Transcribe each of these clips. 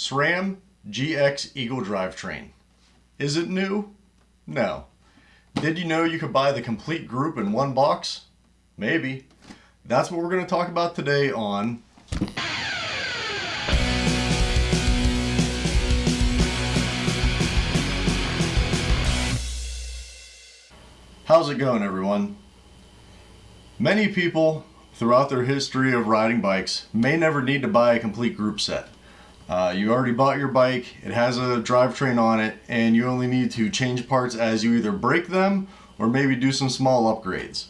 SRAM GX Eagle drivetrain. Is it new? No. Did you know you could buy the complete group in one box? Maybe. That's what we're going to talk about today on How's it going, everyone? Many people throughout their history of riding bikes may never need to buy a complete group set. You already bought your bike, it has a drivetrain on it, and you only need to change parts as you either break them or maybe do some small upgrades.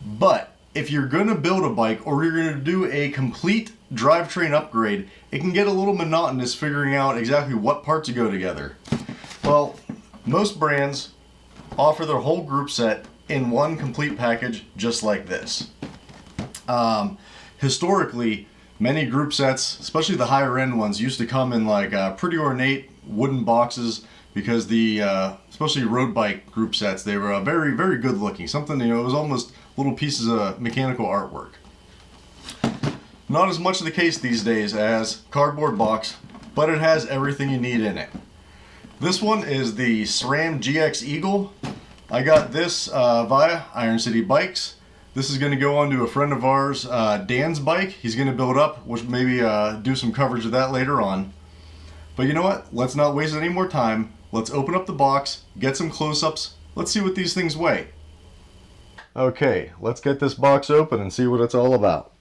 But if you're going to build a bike or you're going to do a complete drivetrain upgrade, it can get a little monotonous figuring out exactly what parts to go together. Well, most brands offer their whole group set in one complete package just like this. Historically, many group sets, especially the higher end ones, used to come in like pretty ornate wooden boxes because the especially road bike group sets, they were very, very good looking. Something, it was almost little pieces of mechanical artwork. Not as much the case these days as cardboard box, but it has everything you need in it. This one is the SRAM GX Eagle. I got this via Iron City Bikes. This is going to go on to a friend of ours, Dan's bike. He's going to build up, which maybe do some coverage of that later on. But you know what? Let's not waste any more time. Let's open up the box, get some close-ups. Let's see what these things weigh. Okay, let's get this box open and see what it's all about.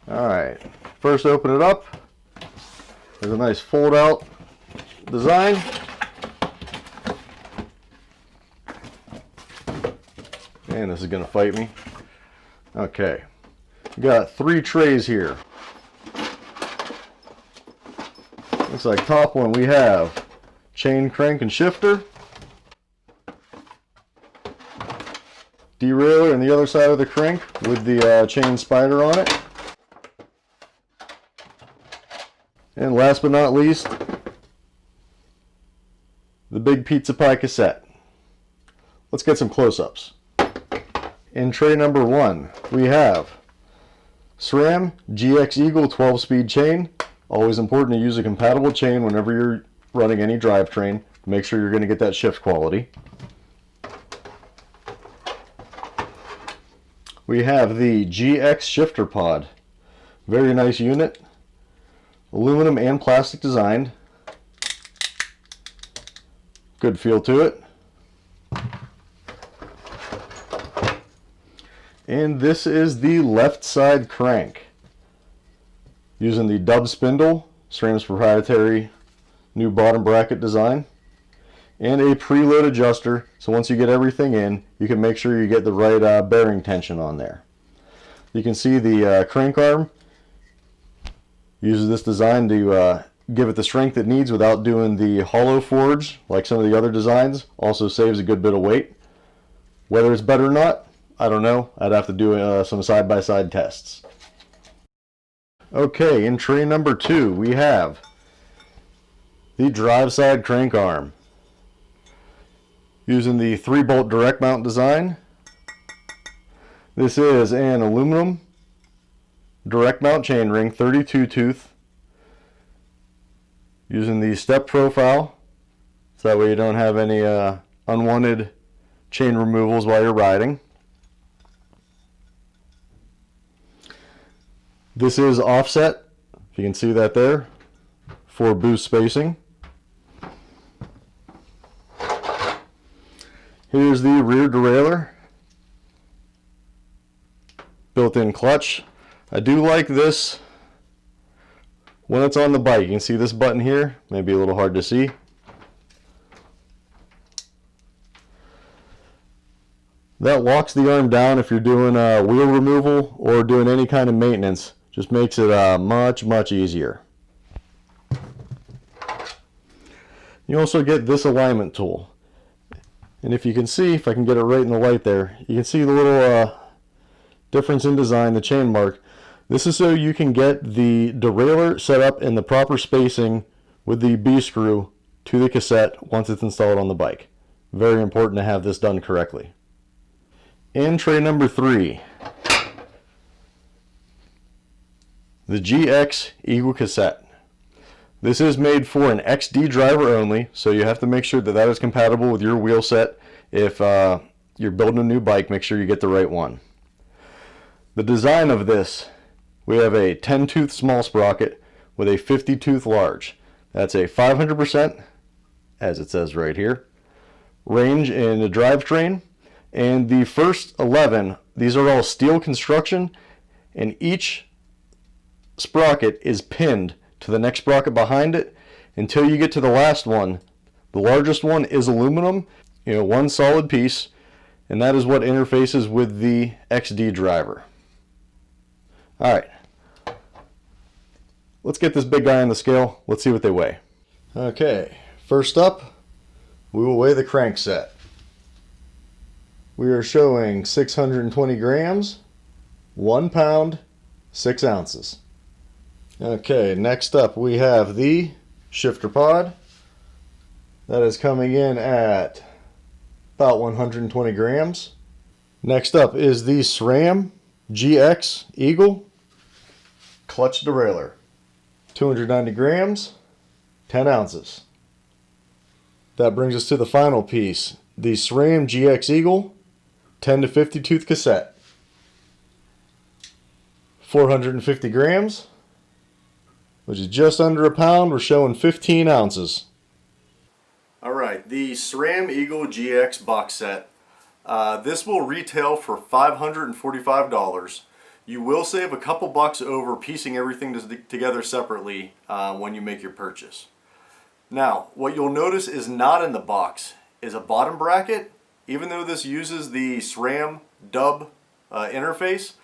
Alright, first open it up. There's a nice fold-out design. Man, this is going to fight me. Okay, we got 3 trays here. Looks like top one we have chain, crank, and shifter. Derailleur on the other side of the crank with the chain spider on it. And last but not least, the big pizza pie cassette. Let's get some close-ups. In tray number 1, we have SRAM GX Eagle 12-speed chain. Always important to use a compatible chain whenever you're running any drivetrain. Make sure you're going to get that shift quality. We have the GX shifter pod. Very nice unit. Aluminum and plastic designed. Good feel to it. And this is the left side crank. Using the dub spindle, SRAM's proprietary new bottom bracket design. And a preload adjuster, so once you get everything in, you can make sure you get the right bearing tension on there. You can see the crank arm uses this design to give it the strength it needs without doing the hollow forge like some of the other designs. Also saves a good bit of weight. Whether it's better or not, I don't know. I'd have to do some side-by-side tests. Okay, in tray number 2 we have the drive side crank arm. Using the 3-bolt direct mount design. This is an aluminum direct mount chainring, 32 tooth. Using the step profile, so that way you don't have any unwanted chain removals while you're riding. This is offset, if you can see that there, for boost spacing. Here's the rear derailleur. Built-in clutch. I do like this when it's on the bike. You can see this button here, maybe a little hard to see. That locks the arm down if you're doing wheel removal or doing any kind of maintenance. Just makes it much easier. You also get this alignment tool. And if you can see, if I can get it right in the light there, you can see the little difference in design, the chain mark. This is so you can get the derailleur set up in the proper spacing with the B-screw to the cassette once it's installed on the bike. Very important to have this done correctly. In tray number 3, the GX Eagle cassette. This is made for an XD driver only, so you have to make sure that that is compatible with your wheel set. If you're building a new bike, make sure you get the right one. The design of this, we have a 10-tooth small sprocket with a 50-tooth large. That's a 500%, as it says right here, range in the drivetrain. And the first 11, these are all steel construction, and each sprocket is pinned to the next sprocket behind it until you get to the last one. The largest one is aluminum, one solid piece, and that is what interfaces with the XD driver. All right, let's get this big guy on the scale. Let's see what they weigh. Okay, first up, we will weigh the crankset. We are showing 620 grams, 1 pound, 6 ounces. Okay, next up we have the shifter pod. That is coming in at about 120 grams. Next up is the SRAM GX Eagle clutch derailleur. 290 grams, 10 ounces. That brings us to the final piece, the SRAM GX Eagle 10 to 50 tooth cassette. 450 grams, which is just under a pound. We're showing 15 ounces. Alright, the SRAM Eagle GX box set. This will retail for $545. You will save a couple bucks over piecing everything together separately when you make your purchase. Now, what you'll notice is not in the box is a bottom bracket. Even though this uses the SRAM dub interface,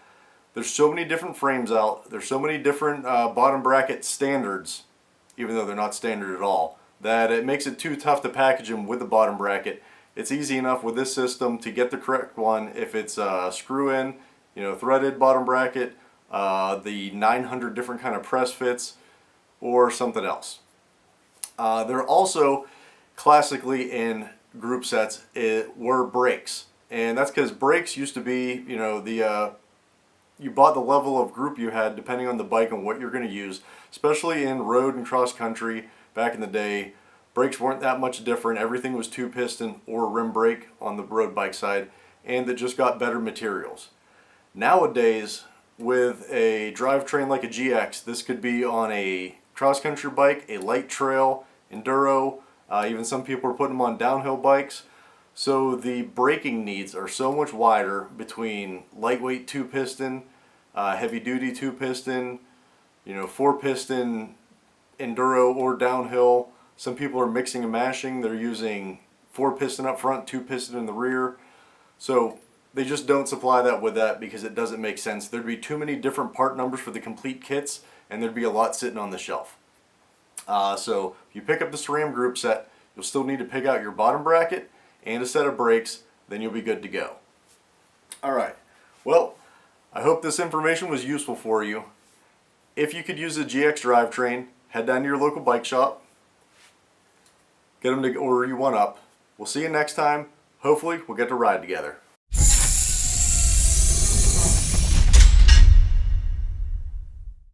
there's so many different frames out, there's so many different bottom bracket standards, even though they're not standard at all, that it makes it too tough to package them with the bottom bracket. It's easy enough with this system to get the correct one if it's screw-in, threaded bottom bracket, the 900 different kind of press fits, or something else. They're also classically in group sets were brakes, and that's because brakes used to be, you bought the level of group you had depending on the bike and what you're going to use, especially in road and cross country. Back in the day, brakes weren't that much different. Everything was 2-piston or rim brake on the road bike side, and it just got better materials. Nowadays, with a drivetrain like a GX, this could be on a cross-country bike, a light trail, enduro, even some people are putting them on downhill bikes. So the braking needs are so much wider between lightweight 2-piston, heavy-duty 2-piston, 4-piston enduro or downhill. Some people are mixing and mashing. They're using 4-piston up front, 2-piston in the rear. So they just don't supply that with that because it doesn't make sense. There'd be too many different part numbers for the complete kits, and there'd be a lot sitting on the shelf. So if you pick up the SRAM group set, you'll still need to pick out your bottom bracket and a set of brakes, then you'll be good to go. Alright, well, I hope this information was useful for you. If you could use a GX drivetrain, head down to your local bike shop, get them to order you one up. We'll see you next time. Hopefully, we'll get to ride together.